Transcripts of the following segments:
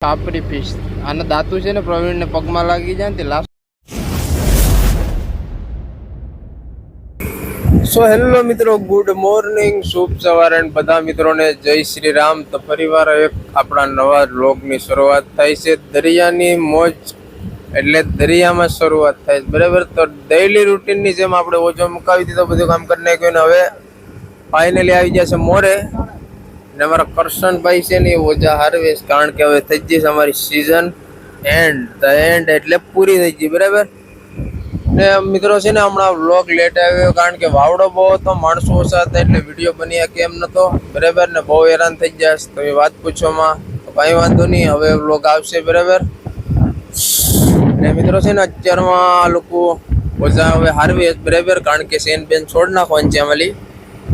કાપરી fish આના દાંતું છે ને પ્રવીણને પગમાં લાગી જાય ને તે લાસ્ટ. સો હેલો મિત્રો, ગુડ મોર્નિંગ, શુભ સવારે બધા મિત્રોને જય શ્રી રામ. તો ફરીવાર એક આપણા નવા વ્લોગની શરૂઆત થાય છે. દરિયાની મોજ એટલે દરિયામાં શરૂઆત થાય છે, બરાબર. તો ડેઈલી રૂટીનની જેમ આપણે ઓછો મુકાવી દીધો, બધું કામ કરી નાખ્યું ને હવે ફાઇનલી આવી જશે મોરે. ને અમારા કરશનભાઈ છે ને એ ઓજા હાર્વેસ્ટ, કારણ કે હવે થઈ જશે અમારી સિઝન એન્ડ. ધ એન્ડ એટલે પૂરી થઈ ગઈ, બરાબર. ને મિત્રો છે ને હમણાં વ્લોગ લેટ આવ્યો, કારણ કે વાવડો બહુ હતો, માણસો ઓછા હતા, એટલે વિડીયો બની કેમ નતો, બરાબર. ને બહુ હેરાન થઈ જશે તમે વાત પૂછોમાં, તો કાંઈ વાંધો નહીં, હવે વ્લોગ આવશે, બરાબર. ને મિત્રો છે ને અત્યારમાં આ લોકો ઓઝા હવે હાર્વેસ્ટ, બરાબર, કારણ કે સેન બેન છોડ નાખવાની છે અમારી.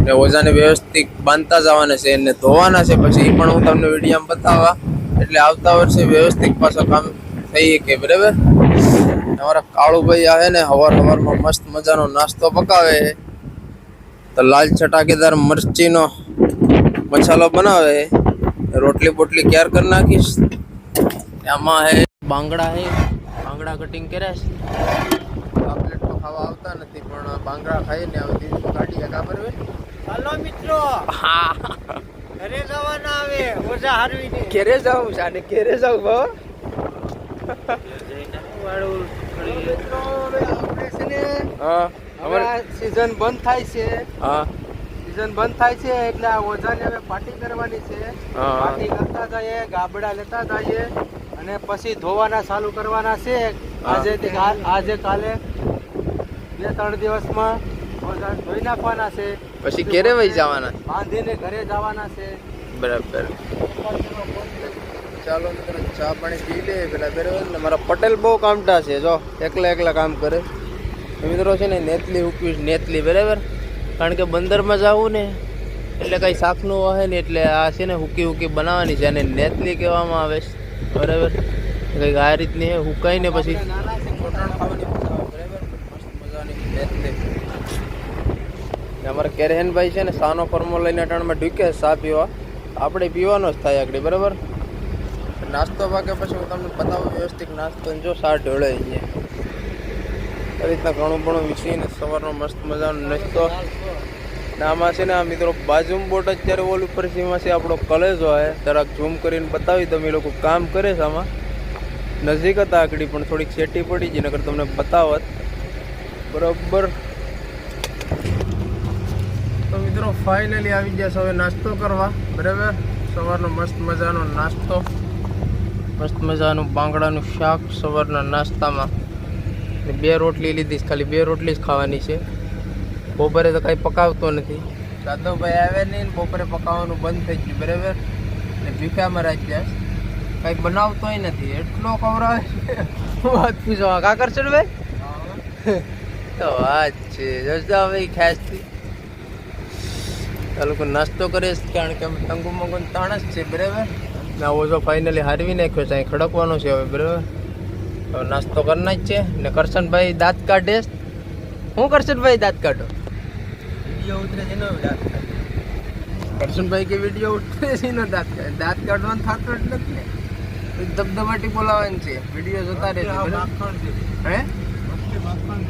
ને ઓઝાને વ્યવસ્થિત બાંધતા જવાના છે અને ધોવાના છે, પછી એ પણ હું તમને વિડીયોમાં બતાવવા, એટલે આવતા વર્ષે વ્યવસ્થિત પાછો કામ થઈ શકે, બરાબર. અમારા કાળુભાઈ આવે ને સવારમાં મસ્ત મજાનો નાસ્તો પકાવે, તો લાલ ચટાકેદાર મરચીનો મસાલો બનાવે. રોટલી બોટલી ક્યાર કરી નાખીશ. આમાં હે બાંગડા, કટિંગ કર્યા છે. ચોકલેટ તો ખાવા આવતા નથી, પણ બાંગડા ખાઈ ને હવે દિવસો કાઢીએ, ખબર હોય. હાલો મિત્રો, ઘરે જવાના આવે ઓઝા હારવીને. ઘરે જાઉં છે અને ઘરે જાઉં ભાવ. સીઝન બંધ થાય છે. હા, સીઝન બંધ થાય છે એટલે આ ઓઝાને હવે પાર્ટી કરવાની છે. પાર્ટી કરતા જઈએ, ગાબડા લેતા જઈએ અને પછી ધોવાના ચાલુ કરવાના છે. આજે કાલે 2-3 દિવસમાં ઓઝા ધોઈ નાખવાના છે, પછી ઘરે વહી જવાના, બાંધીને ઘરે જવાના છે, બરાબર. ચાલો મિત્રો, ચા પાણી પી લે પેલા, બરાબર. ને મારા પટેલ બહુ કામટા છે, જો એકલા કામ કરે. મિત્રો છે ને નેતલી ઉકવીશ, નેતલી, બરાબર, કારણ કે બંદરમાં જવું ને એટલે કંઈ શાકનું હોય ને, એટલે આ છે ને હુકી બનાવવાની છે, અને નેતલી કહેવામાં આવે છે, બરાબર. કંઈક આ રીતની હે, હુકાઈને પછી ખાવાની, બરાબર, મસ્ત મજાની નેતલી. અમારા કેરહેનભાઈ છે ને સાનો ફોર્મો લઈને અટાણમાં ઢૂકે ચા પીવા, આપણે પીવાનો જ થાય આગળ, બરાબર. નાસ્તો વાગે પછી હું તમને બતાવું વ્યવસ્થિત નાસ્તો. જો સા ઢોળે અહીંયા આ રીતના ઘણું વિસીને સવારનો મસ્ત મજાનો નાસ્તો. ને આમાં છે ને આ મિત્રો બાજુમાં બોટ અત્યારે ઓલ ઉપર સીમાં છે આપણો કલેજો હોય, જરાક ઝૂમ કરીને બતાવી. તમે લોકો કામ કરે છે આમાં, નજીક હતા આકડી પણ થોડીક સેટી પડી ગઈ, નકર તમને બતાવત, બરાબર. તો મિત્રો ફાઇનલી આવી ગયા છે હવે નાસ્તો કરવા, બરાબર. સવારનો મસ્ત મજાનો નાસ્તો, મસ્ત મજાનું બાંગડાનું શાક સવારના નાસ્તામાં. ને 2 રોટલી લીધી, ખાલી 2 રોટલી જ ખાવાની છે. બપોરે તો કાંઈ પકાવતો નથી, સાધવભાઈ આવે નહીં, બપોરે પકાવવાનું બંધ થઈ ગયું, બરાબર. ને ભીખામાં રાખ્યા, કાંઈ બનાવતોય નથી, એટલો ખવડાવે છે વાત પૂછો. કા કરશે ને ભાઈ, તો વાત છે જજાભાઈ ખાસથી. આ લોકો નાસ્તો કરે છે, કારણ કે અમે તંગુ મંગુ તાણ જ છે, બરાબર. ના ઓછો ફાઇનલી હારવી નાખ્યો છે, અહીં ખડકવાનો છે હવે, બરાબર. તો નાસ્તો કરના જ છે. ને કરશનભાઈ દાંત કાઢે. હું કરશનભાઈ દાંત કાઢો, વિડીયો ઉતરે છે ને દાંત કાઢે. કરશનભાઈ કે વિડીયો ઉતરે છે ને દાંત કાઢવાનું થતું જ નથી ને, ધબધબાટી બોલાવવાની છે, વિડીયો જોતા રહે. હે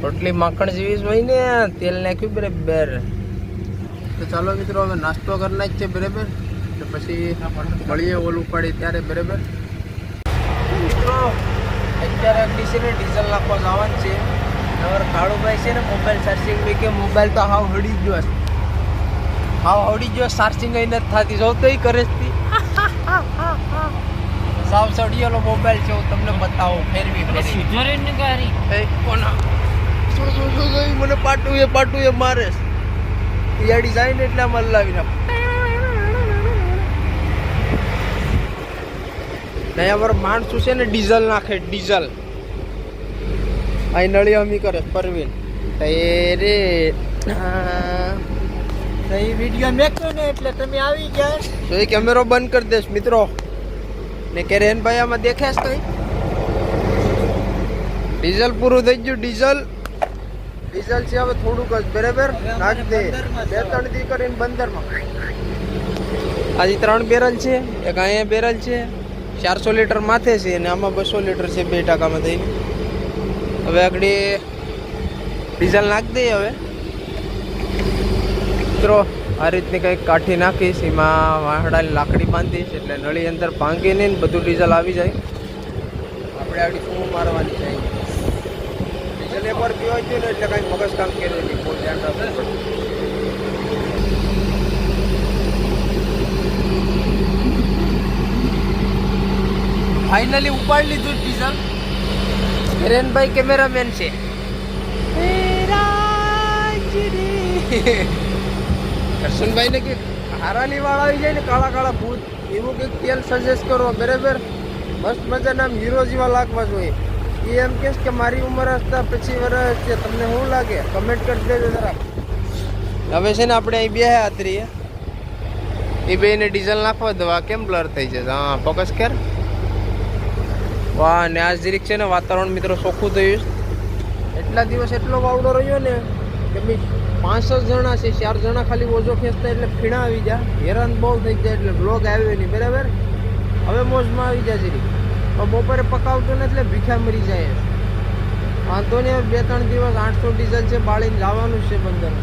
રોટલી માખણ જેવી જ હોય ને, તેલ નાખ્યું, બરાબર. તો ચાલો મિત્રો હવે નાસ્તો કરના જ છે, બરાબર. તો પછી મળીએ ઓલું પડે ત્યારે, બરાબર. મિત્રો અત્યારે ડીસીને ડીઝલ નાખવા જવાનું છે. અમારા કાળુભાઈ છે ને મોબાઈલ ચાર્જિંગ બી કે મોબાઈલ તો હાવ હળી ગયો છે, ચાર્જિંગ અહીં નથી થતી, જો તો કરે છે. સાવ સડિયેલો મોબાઈલ છે, હું તમને બતાવું ફેરવી મને પાટું એ મારે યાડી જાય ને એટલે આમાં લાવી નાખ. નહીં અમારો માણસું છે ને ડીઝલ નાખે, ડીઝલ અહીં નળી અમી કરે પરવીન રે. તો એ વિડીયો મેક્યો ને એટલે તમે આવી ગયા, તો એ કેમેરો બંધ કરી દેશ મિત્રો. ને કેરેનભાઈ આમાં દેખાશ કઈ ડીઝલ પૂરું થઈ ગયું, ડીઝલ છે હવે થોડુંક જ, બરાબર. નાખ દે 2-3 દી કરીને બંદરમાં. આજે 3 બેરલ છે, એક અહીંયા બેરલ છે, 400 લીટર માથે છે અને આમાં 200 લીટર છે 2 ટાંકામાં થઈને. હવે આગળ ડીઝલ નાખી દઈએ. હવે મિત્રો આ રીતની કંઈક કાઠી નાખીશ, એમાં વાહડાની લાકડી બાંધીશ એટલે નળી અંદર ભાંગી નહીં ને બધું ડીઝલ આવી જાય. આપણે આગળ શું મારવાની છે ડીઝલ એકવાર પીવા ગયું ને એટલે કાંઈ મગજ કામ કર્યું નહીં, બહુ ધ્યાન રાખવું પડે. ફાઇનલી ઉપાડી લીધું ડીઝલ. હિરેનભાઈ કેમેરામેન છે. કરશનભાઈ ને કે હારાલી વાળા આવી જાય ને કાળા કાળા ભૂત એવું કંઈક તેલ સજેસ્ટ કરો બરાબર, મસ્ત મજાના હીરો જેવા લાગવા જોઈએ. એ એમ કહેશ કે મારી ઉંમર હશે 25 વર્ષ છે, તમને શું લાગે કમેન્ટ કરી દેજો જરા. હવે છે ને આપણે અહીં બે હાથરીએ એ બેને ડીઝલ નાખવા દવા કેમ બ્લર થઈ જશે. હા ફોકસ કર. વાહ ને આજ જરીક છે ને વાતાવરણ મિત્રો ચોખ્ખું થયું. એટલા દિવસ એટલો વાવડો રહ્યો ને કે ભાઈ 5 જણા છે, 4 જણા ખાલી ઓછો ખેંચતા એટલે ફીણા આવી જાય, હેરાન બહુ થઈ જાય એટલે બ્લોગ આવ્યો નહીં બરાબર. હવે મોજમાં આવી જાય જરીક. બપોરે પકાવતો ને એટલે ભીખા મરી જાય. વાંધો નહીં, 2-3 દિવસ 800 ડીઝલ છે, બાળીને જવાનું છે બંદર.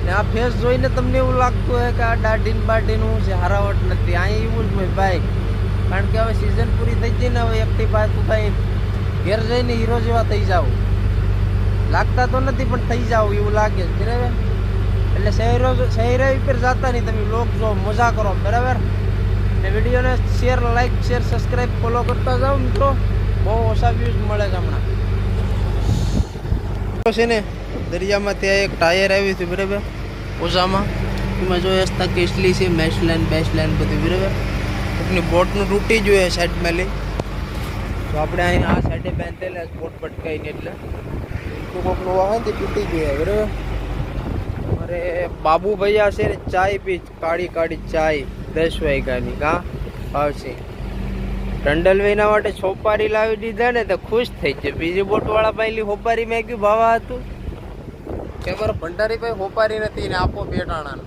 ને આ ફેસ જોઈને તમને એવું લાગતું હોય કે આ દાઢીન બાઢીનું છે, હારાવટ નથી. અહીં એવું જ હોય બાઈક, કારણ કે હવે સિઝન પૂરી થઈ ગઈ ને. હવે એકટી બાદ તું કાંઈ ઘેર જઈને હીરો જેવા થઈ જાવ. લાગતા તો નથી પણ થઈ જાવ એવું લાગે બરાબર. એટલે શહેરો ઉપર જતા નહીં, તમે લોક જો મજા કરો બરાબર. ને વિડીયોને share, like, share, subscribe, follow કરતા જાઓ મિત્રો. બહુ ઓછા વ્યૂઝ મળે છે હમણાં છે ને. દરિયામાં ત્યાં એક ટાયર આવ્યું હતું બરાબર ઓછામાં, એમાં જોઈએ હતા કેસલી છે, મેશલાઇન બેશલાઇન બધું બરાબર. કોકની બોટનું તૂટી જોઈએ સાઈડમાં લઈ, તો આપણે અહીં આ સાઈડે બાંધેલા બોટ પટકાઈને એટલે કોકનું વાહન તે તૂટી જોઈએ બરાબર. અરે બાબુ ભૈયા છે ને ચાય પી, કાળી કાળી ચાય 10 વાગ્યાની કાં આવશે. ટંડલભાઈના માટે છોપારી લાવી દીધા ને તો ખુશ થઈ જાય. બીજી બોટવાળા પહેલી હોપારી મેગ્યું ભાવા હતું કે મારો ભંડારીભાઈ હોપારી નથી ને આપો બેટાણાનો.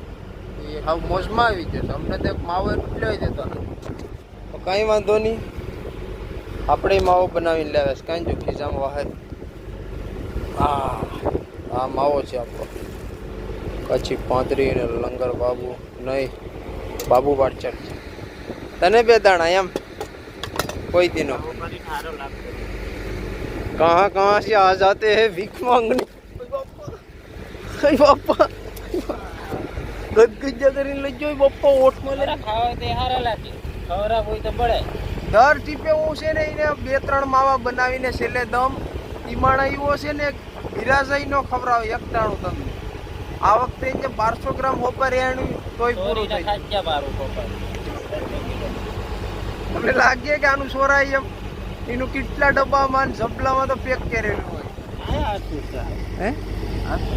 એ હવે મોજમાં આવી ગયો છે. અમને તો માવો એટલો દેતો કાંઈ વાંધો નહીં, આપણે માવો બનાવીને લાવે છે. કાંઈ જો ખીજામાં વાહે હા માવો છે આપણો કચ્છી પાંદરી ને લંગર બાબુ નહીં બાબુ વાટચર છે. તને બે દાણા એમ કોઈ દિનો कहाँ कहाँ से आ जाते हैं भीख मांगने. બાપા ગદગદ કરીને લઈ જોઈ બાપા ઓઠમાં લે ખાવા તે હારા લાગે, ખવરા હોય તો પડે. દર ટીપે હું છે ને એને 2-3 માવા બનાવીને છેલ્લે દમ ઈમાણા એવો છે ને હીરાજાઈ નો ખવડાવે એક ટાણું તમને. આ વખતે જે 1200 ગ્રામ હોપારી આણ્યું તોય પૂરું થઈ તમને લાગે કે આનું સોરાય એમ. એનું કેટલા ડબ્બામાં ઝબલામાં તો પેક કરેલું હોય. હે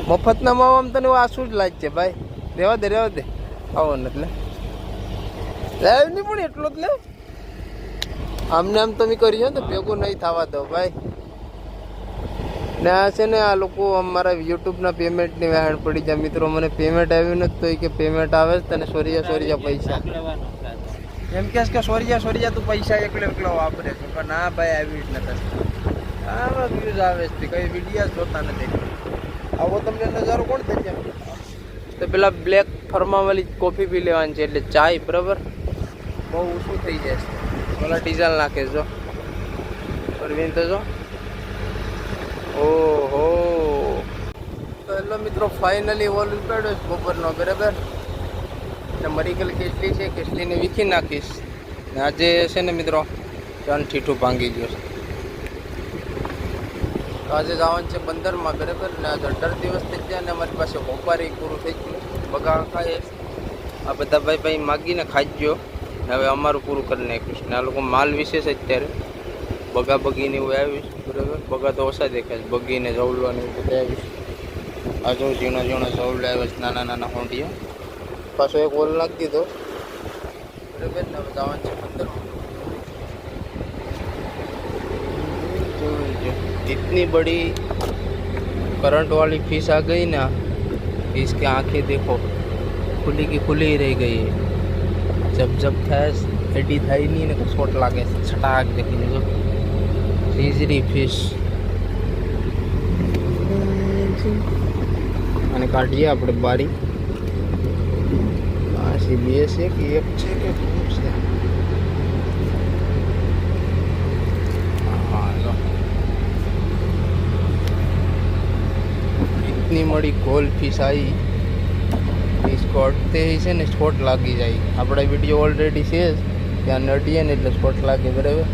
મફતના માવામાં તને આસું જ લાગશે ભાઈ. રહેવા દે આવો ને એટલે લાવ નહીં પણ એટલો જ લે. આમને આમ તમે કરીએ ને તો ભેગું નહીં થવા દો ભાઈ. ને આ છે ને આ લોકો અમારા યુટ્યુબના પેમેન્ટની વહેણ પડી જાય મિત્રો. મને પેમેન્ટ આવ્યું નથી તો કે પેમેન્ટ આવે છે તને સોરિયા પૈસા એમ કે સોરિયા તું પૈસા એકલો વાપરે છે. પણ ના ભાઈ આવી જ નથી. આમાં વ્યૂઝ આવે છે કઈ વિડીયો જોતા નથી. આવો તમને નજારો કોણ થઈ જાય. તો પેલા બ્લેક ફરમાવાળી કોફી પી લેવાની છે એટલે ચાય બરાબર બહુ ઓછું થઈ જાય છે. પેલા ડીઝલ નાખે જો પરવીન તો જો. ઓહો તો હેલો મિત્રો ફાઇનલી ઓલ ઉપાડ્યો છે બપોરનો બરાબર. એટલે મરી ગયેલી કેસલી છે, કેસલીને વીખી નાખીશ. ને આજે છે ને મિત્રો ચાન ઠીઠું ભાંગી ગયો છે. તો આજે જવાનું છે બંદરમાં બરાબર. ને આજે 18 દિવસ થઈ ગયા ને અમારી પાસે હોપારી પૂરું થઈ ગયું. બગા ખાય આ બધા ભાઈ માગીને ખાઈ ગયો. હવે અમારું પૂરું કરી નાખ્યું છે. ને આ લોકો માલ વિશે છે અત્યારે બગા બગીને એવું આવીશ બરાબર. બગા તો ઓછા દેખાય છે, બગીને જવલવાને એવું બધા આવીશ. આ જો ઝીણા જવલે આવે છે, નાના હોંડિયા. પાછો એક ઓલ નાખી દીધો બરાબર. ને હવે જવાનું છે બંદરમાં. इतनी बड़ी करंट वाली फिश आ गई ना, इसकी आंखें देखो खुली की खुली ही रह गई है. जब था એડી થાય નહીં ને શોટ લાગે છટાક દેખીને જો સીઝરી ફિશ અને કાઢીએ આપણે બારી પાછી બે છે કે એક છે કે શું છે હા લો इतनी बड़ी गोल फिश आई इसको अटते ही છે ને સ્પોટ લાગી જાય આપણા વિડીયો ઓલરેડી છે ત્યાં નડીએ ને એટલે સ્પોટ લાગે બરાબર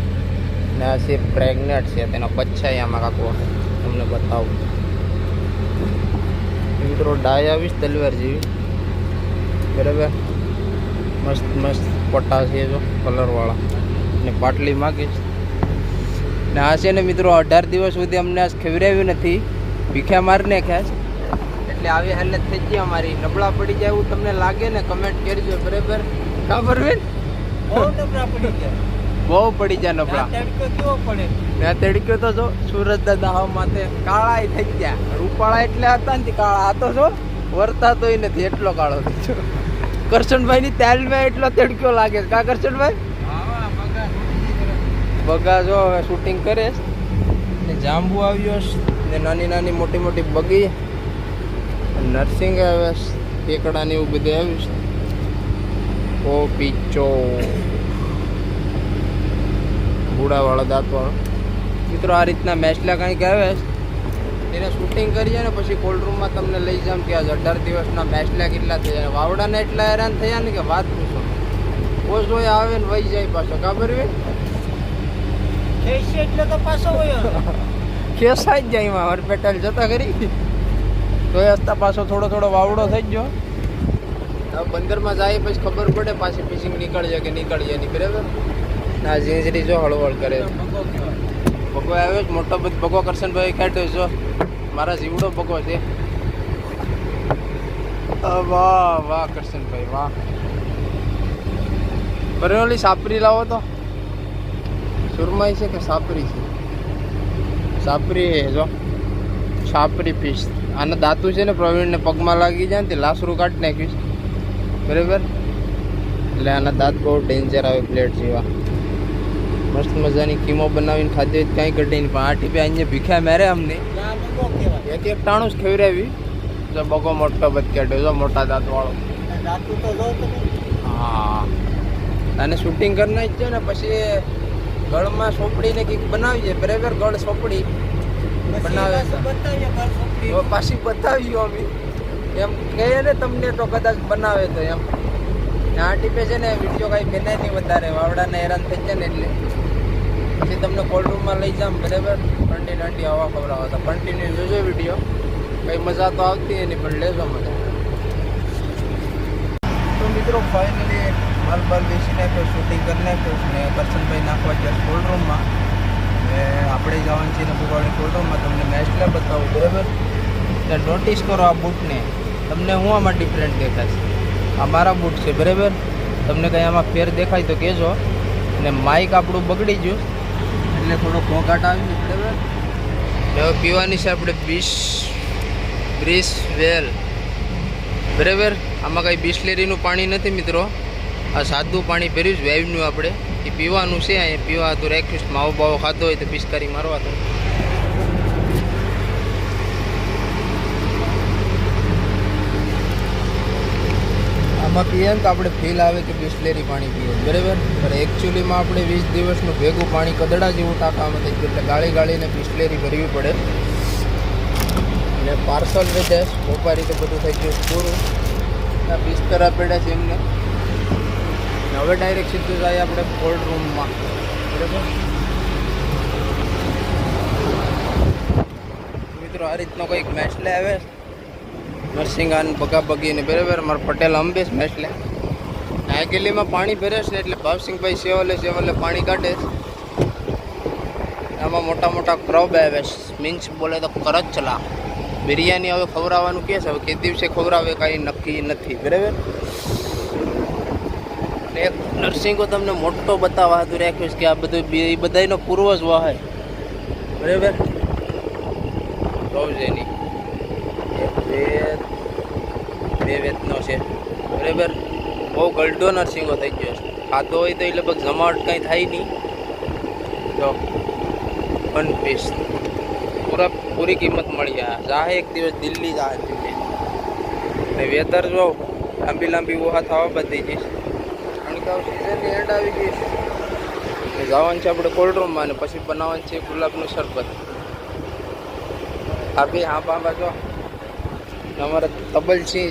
ને આ છે પ્રેગ્નેન્ટ છે તેનો પચ્છા આમાં કાકો તમને બતાવું મિત્રો ડાય આવીશ તલવાર જેવી બરાબર મસ્ત મસ્ત પટ્ટા છે જો કલરવાળા ને પાટલી માગીશ ને આ છે ને મિત્રો 18 દિવસ સુધી અમને આ ખવડાવ્યું નથી ભીખ્યા મારી નાખ્યા છે એટલે આવી હાલત થઈ ગઈ અમારી નબળા પડી જાય એવું તમને લાગે ને કમેન્ટ કરજો બરાબર ખબર બેન બહુ નબળા પડી ગયા, બહુ પડી જાય નબળા તડકો કેવો પડે. મેં તડક્યો તો જો સુરત દાદા હવા માથે કાળા થઈ ગયા રૂપાળા એટલે હતા ને કાળા આ તો જો વરતા તોય નથી એટલો કાળો થઈ ગયો કરશનભાઈ ની તેલમાં એટલો તડક્યો લાગે કા કરશનભાઈ બગા જો હવે શૂટિંગ કરે ને જાંબુ આવ્યો ને નાની નાની મોટી મોટી બગી નર્સિંગ આવે કેકડા ને એવું બધું આવ્યું છે ઓ પીચો બુડાવાળો દાંતવાળો મિત્રો આ રીતના મેસલા કંઈક આવે એને શૂટિંગ કરીએ ને પછી કોલ્ડ રૂમમાં તમને લઈ જામ કે આજ 18 દિવસના મેસલા કેટલા થયા વાવડાને એટલા હેરાન થયા ને કે વાત પૂછો ઓછો આવે ને વહી જાય પાછો ખબર હોય એટલે તો પાછો વયો ખેસાઈ જ જાય એમાં હરપેટલ જતા કરી તો એ હસતા પાછો થોડો થોડો વાવડો થઈ ગયો હવે બંદરમાં જાય પછી ખબર પડે પાછી ફિશિંગ નીકળીએ કે નીકળીએ નહીં બરાબર ના ઝીંઝરી જો હળવળ કરે ભગો આવ્યો મોટો બધો ભગો કરશનભાઈ કાઢ્યો જો મારા જીવડો ભગો છે વાહ વાહ કરશનભાઈ વાહ બરેલી સાપરી લાવો તો સુરમાઈ છે કે સાપરી છે સાપરી જો સાપરી ફિશ આના દાંતું છે ને પ્રવીણને પગમાં લાગી જાય ને તે લાસરું કાઢી નાખ્યું બરાબર એટલે આના દાંત બહુ ડેન્જર આવે પ્લેટ જેવા મસ્ત મજાની કીમો બનાવીને ખાધી હોય કાંઈ કઢી નહીં પણ આ ટીપે અહીંયા ભીખ્યા મેરે અમને એક એક ટાણું જ ખવડાવી જો બગો મોટો બચકેટો જો મોટા દાંતવાળો હા અને શૂટિંગ કરના જ છે ને પછી ગળમાં સોપડીને કંઈક બનાવીએ બરાબર ગળ સોપડી બનાવે પાછી બતાવ્યું અમે એમ કહીએ ને તમને તો કદાચ બનાવે તો એમ આ ટીપે છે ને વિડીયો કાંઈ બને નહીં વધારે વાવડાને હેરાન થઈ જાય ને એટલે પછી તમને કોલ્ડ રૂમમાં લઈ જામ બરાબર કન્ટિન્યુટી હવા ખવડાવો તો કન્ટિન્યુ જોજો વિડીયો કંઈ મજા તો આવતી નહીં પણ લેજો મજા તો મિત્રો ફાઇનલી માલ બાલ બેસી નાખ્યો શૂટિંગ કરી નાખ્યું ને કરશનભાઈ નાખવા ગયા કોલ્ડ રૂમમાં આપણે જવાનું છે ને ભૂગોળની કોલ્ડ રૂમમાં તમને મેચલા બતાવું બરાબર ત્યાં નોટિસ કરો આ બૂટને તમને હું આમાં ડિફરન્ટ દેખાશે આ મારા બૂટ છે બરાબર તમને કંઈ આમાં ફેર દેખાય તો કહેજો અને માઇક આપણું બગડી ગયું એટલે થોડો ઘોંઘાટ આવી ગયો બરાબર હવે પીવાની છે આપણે બ્રિસ વેલ બરાબર આમાં કંઈ બિસ્લેરીનું પાણી નથી મિત્રો આ સાદું પાણી ભર્યું છે વેવનું આપણે એ પીવાનું છે અહીંયા પીવા તો રાખ્યું માવો બાવો ખાધો હોય તો પિસ્કારી મારવા તો આમાં પીએ ને તો આપણે ફીલ આવે કે બિસ્લેરી પાણી પીએ બરાબર પણ એકચ્યુઅલીમાં આપણે 20 દિવસનું ભેગું પાણી કદડા જેવું ટાંકામાં થઈ ગયું એટલે ગાળી ગાળીને બિસ્લેરી ભરવી પડે અને પાર્સલ વેચે વેપારી તો બધું થઈ ગયું પૂરું આ બિસ્તરા પડ્યા છે એમને હવે ડાયરેક્ટ સીધું જાય આપણે કોલ્ડ રૂમમાં બરાબર મિત્રો આ રીતનો કંઈક મેચલે આવે નરસિંગાન બગા બગીને બરાબર મારા પટેલ અંબેશ મેચલે આ ગેલીમાં પાણી ભરે છે એટલે ભાવસિંહભાઈ સેવલે પાણી કાઢે આમાં મોટા મોટા ક્રબ આવે મીન્સ બોલે તો કરચલા બિરયાની હવે ખવડાવવાનું કે છે હવે કે દિવસે ખવડાવે કાંઈ નક્કી નથી બરાબર એક નરસિંગો તમને મોટો બતાવવા હતું રાખ્યું છે કે આ બધું એ બધાનો પૂર્વજ વાહે બરાબર રોજેની બે વેતનો છે બરાબર બહુ ગલડો નરસિંગો થઈ ગયો છે ખાધો હોય તો એ લગભગ જમાવટ કંઈ થાય નહીં. જો 1 પીસ પૂરી કિંમત મળી જાહે. એક દિવસ દિલ્હી જાહે દિલ્હી. ને વેધર જો લાંબી ઓહા થવા બધી જઈશ. અણકાવ સિઝનની એન્ડ આવી ગઈ છે. જવાનું છે આપણે કોલ્ડ રૂમમાં અને પછી બનાવવાનું છે ગુલાબનું શરબત. આ બે હા જો અમારા તબલ છે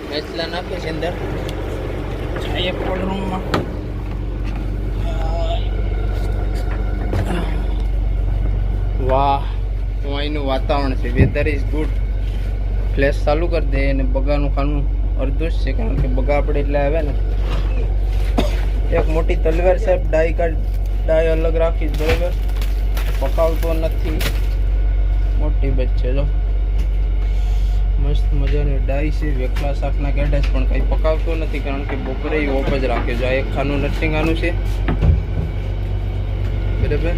મેચલા નાખે છે અંદર. જઈએ કોલ્ડ રૂમમાં. વાહ, હું અહીંનું વાતાવરણ છે. Weather is good. ફ્લેશ ચાલુ કરી દે અને બગાનું ખાનું અડધું જ છે, કારણ કે બગા આપણે એટલે આવે ને. એક મોટી તલવાર સાહેબ ડાય અલગ રાખી બરાબર. પકાવતો નથી, મોટી બચ્ચે જો મસ્ત મજાની ડાય છે. વેખલા શાકના કેડા છે પણ કંઈ પકાવતો નથી, કારણ કે બપોરે ઓપ જ રાખે. જો આ એક ખાનું નરસિંગાનું છે બરાબર.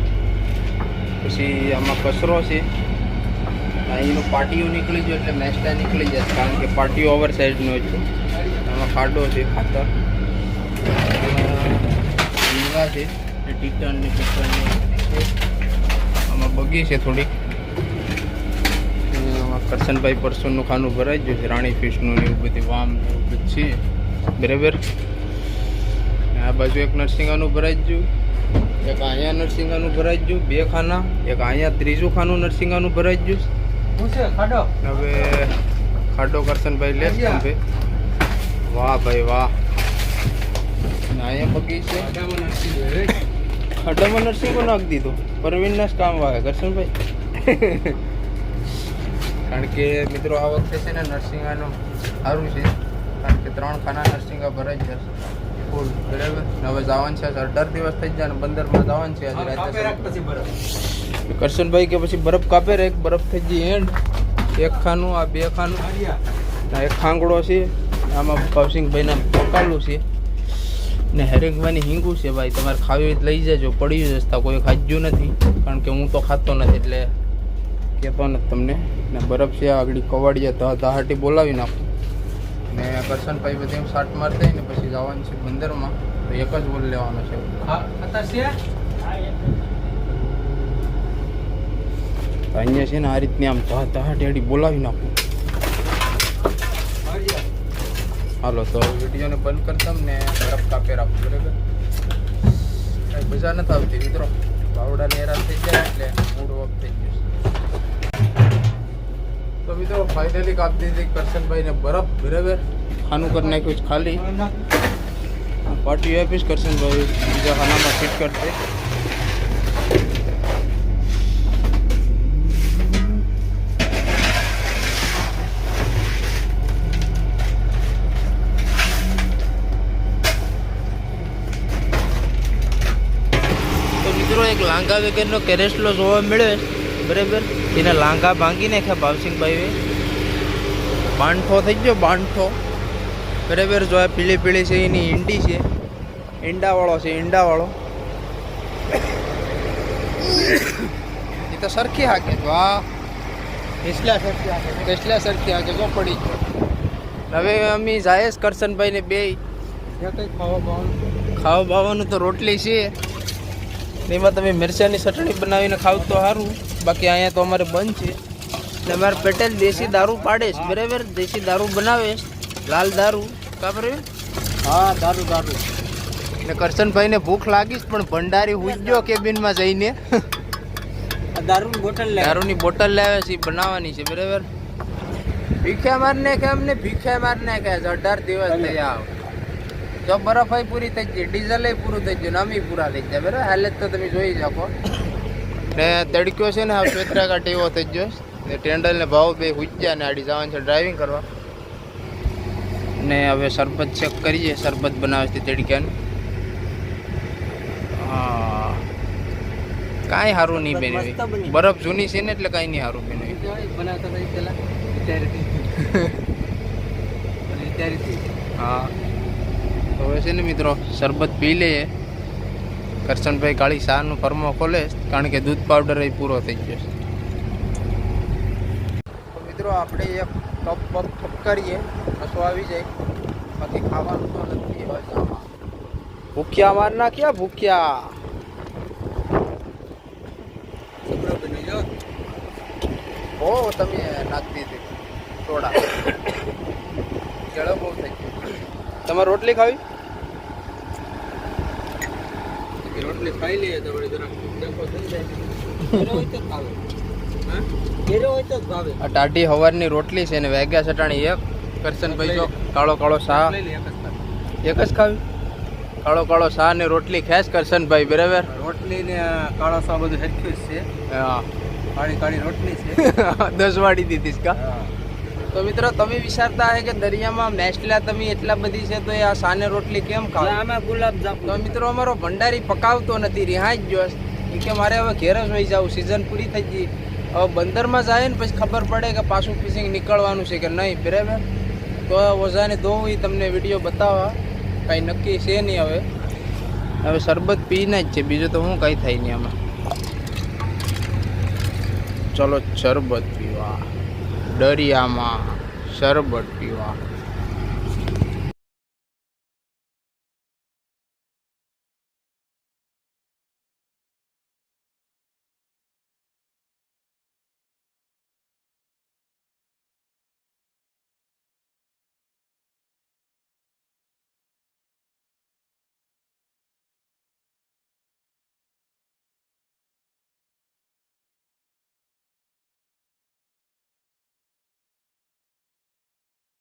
પછી આમાં કચરો છે. અહીંનું પાટીઓ નીકળી જાય એટલે મેસ્ટા નીકળી જશે, કારણ કે પાટીઓ ઓવર સાઈડનો છે. આમાં ખાડો છે ખાતર. ઝીંગા છે ટીટનની પીટનની છે. આમાં બગી છે થોડીક. આમાં કરશનભાઈ પરસોનનું ખાનું ભરાઈ ગયું છે. રાણી ફિશનું ને એવું બધી વામ એવું બધું છે બરાબર. આ બાજુ એક નરસિંગાનું ભરાઈ ગયું, એક અહીંયા નરસિંગાનું ભરાઈ ગયું. 2 ખાના, એક અહીંયા ત્રીજું ખાનું નરસિંગાનું ભરાઈ ગયું. ખાડો હવે ખાડો કરશનભાઈ લે છે. વાહ ભાઈ વાહ. અહીંયા બગી છે. ખાડામાં નરસિંગો નાખી દીધો. પરવીનના જ કામ વાગે કરશનભાઈ. કારણ કે મિત્રો આ વખતે છે ને નરસિંગાનું સારું છે, કારણ કે 3 ખાના નરસિંગા ભરાઈ જશે ફૂલ બરાબર. હવે જવાનું છે 18 દિવસ થઈ જાય ને 15માં જવાનું છે. આજે રાતે કરશનભાઈ કે પછી બરફ કાપે રે. બરફ થઈ જાય એન્ડ. 1 ખાનું, આ 2 ખાનું, આ એક ખાંગડો છે. આમાં ભાવસિંગભાઈના પકાલું છે ને હેરિંગવાની હિંગું છે. ભાઈ તમારે ખાવી હોય તો લઈ જજો, પડ્યું જ હસતા. કોઈ ખાજ્યું નથી, કારણ કે હું તો ખાતો નથી એટલે કહેતો નથી તમને. ને બરફ છે આગળ કવાડિયા દહાટી બોલાવી નાખું ને કરશનભાઈ બધી એમ સાટ મારી દઈ ને પછી જવાનું છે બંદરમાં. તો એક જ બોલ લેવાનો છે. અહીંયા છે ને આ રીતની આમ દહાટી બોલાવી નાખું. હાલો તો વિડીયોને બંધ કરતા ને બરફ કાપે રાખું બરાબર. કાંઈ મજા નથી આવતી મિત્રો. બાવડા નેરા થઈ જાય એટલે મૂડ ઓફ થઈ ગયું. તો મિત્રો ફાઇનલી કાપી દીધી કરશનભાઈને બરફ બરાબર. ખાનું કરી નાખ્યું છે ખાલી. પાર્ટી આપીશ કરશનભાઈ બીજા ખાનામાં ફિટ કરશે. એક લાંગા વગરનો કેરેસલો જોવા મળ્યો બરાબર. એને લાંગા ભાંગી નાખ્યા ભાવસિંગભાઈએ. બાંઠો થઈ ગયો, બાંઠો બરાબર. જો આ પીળી છે એની ઈંડી છે, ઈંડાવાળો છે, ઈંડાવાળો. એ તો સરખી હાકે. વાહ, કેસલા સરખી હાકે જો પડી ગયો. હવે અમે જાય કરશનભાઈને બે ખાવા બાવાનું તો રોટલી છે. એમાં તમે મિરચાની ચટણી બનાવીને ખાવ તો સારું. બાકી અહીંયા તો અમારે બંધ છે. ને અમારે પટેલ દેશી દારૂ પાડે છે બરાબર. દેશી દારૂ બનાવે છે, લાલ દારૂ. ખબર? હા, દારૂ. ને કરશનભાઈને ભૂખ લાગી છે પણ ભંડારી હુજ્યો કેબિનમાં જઈને દારૂની બોટલ લાવે છે, બનાવવાની છે બરાબર. ભીખ્યા મારને કે અમને ભીખ્યા મારને કે 18 દિવસ થઈ આવ. જો બરફ હોય પૂરી થઈ જાય, ડીઝલ પૂરું થઈ ગયું, નામી પૂરા થઈ જાય બરાબર. હાલત તો તમે જોઈ શકો. ને તડક્યો છે ને આ પેતરા કાંઠે એવો થઈ ગયો ને ટેન્ડલ ને ભાવ બે હુજ્યા ને આડી જવાનું છે ડ્રાઇવિંગ કરવા. ને હવે શરબત ચેક કરીએ. શરબત બનાવે છે તડક્યાનું. હા, કાંઈ સારું નહીં બેનવી. બરફ જૂની છે ને એટલે કાંઈ નહીં સારું બેનવી. હા, હવે છે ને મિત્રો શરબત પી લઈએ. કરશનભાઈ કાળી શાહનું ફરમો ખોલે કારણ કે દૂધ પાવડર એ પૂરો થઈ ગયો છે. તો મિત્રો આપણે એક કપ કરીએ, નશો આવી જાય. બાકી ખાવાનું તો નથી. ભૂખ્યા મારના ક્યાં ભૂખ્યા ઓ તમે નાખતી હતી થોડા કેળો બહુ થઈ ગયો તમારે રોટલી ખાવી રોટલી ખાઈ લઈએ તો વળી જરા ડેકો થઈ જાય ઘેરો હોય તો જ ભાવે હા ઘેરો હોય તો જ ભાવે આ ટાઢી હવારની રોટલી છે ને વેગ્યા સટાણી એક કરશનભાઈ જો કાળો કાળો શાહ લઈ લે એક જ ખાવી. એક જ ખાવી કાળો કાળો શાહ ને રોટલી ખેસ કરશનભાઈ બરાબર રોટલી ને કાળો સા બધું હેરખ્યું જ છે હા કાળી કાળી રોટલી છે 10 વાળી દીધી કા હા. તો મિત્રો તમે વિચારતા હે કે દરિયામાં મેસ્ટલા તમે એટલા બધી છે તો એ આ સાને રોટલી કેમ ખાવ આમાં ગુલાબ જાંબુ તો મિત્રો અમારો ભંડારી પકાવતો નથી રિહાઈ જ જો એ કે મારે હવે ઘેર જ હોઈ જાવ સિઝન પૂરી થઈ ગઈ હવે બંદરમાં જાય ને પછી ખબર પડે કે પાછું ફિશિંગ નીકળવાનું છે કે નહીં બરાબર તો ઓઝાને દોવું એ તમને વિડીયો બતાવવા કાંઈ નક્કી છે નહીં હવે શરબત પીને જ છે બીજું તો હું કંઈ થાય નહીં આમાં ચલો શરબત પીવા દરિયામાં શરબત પીવા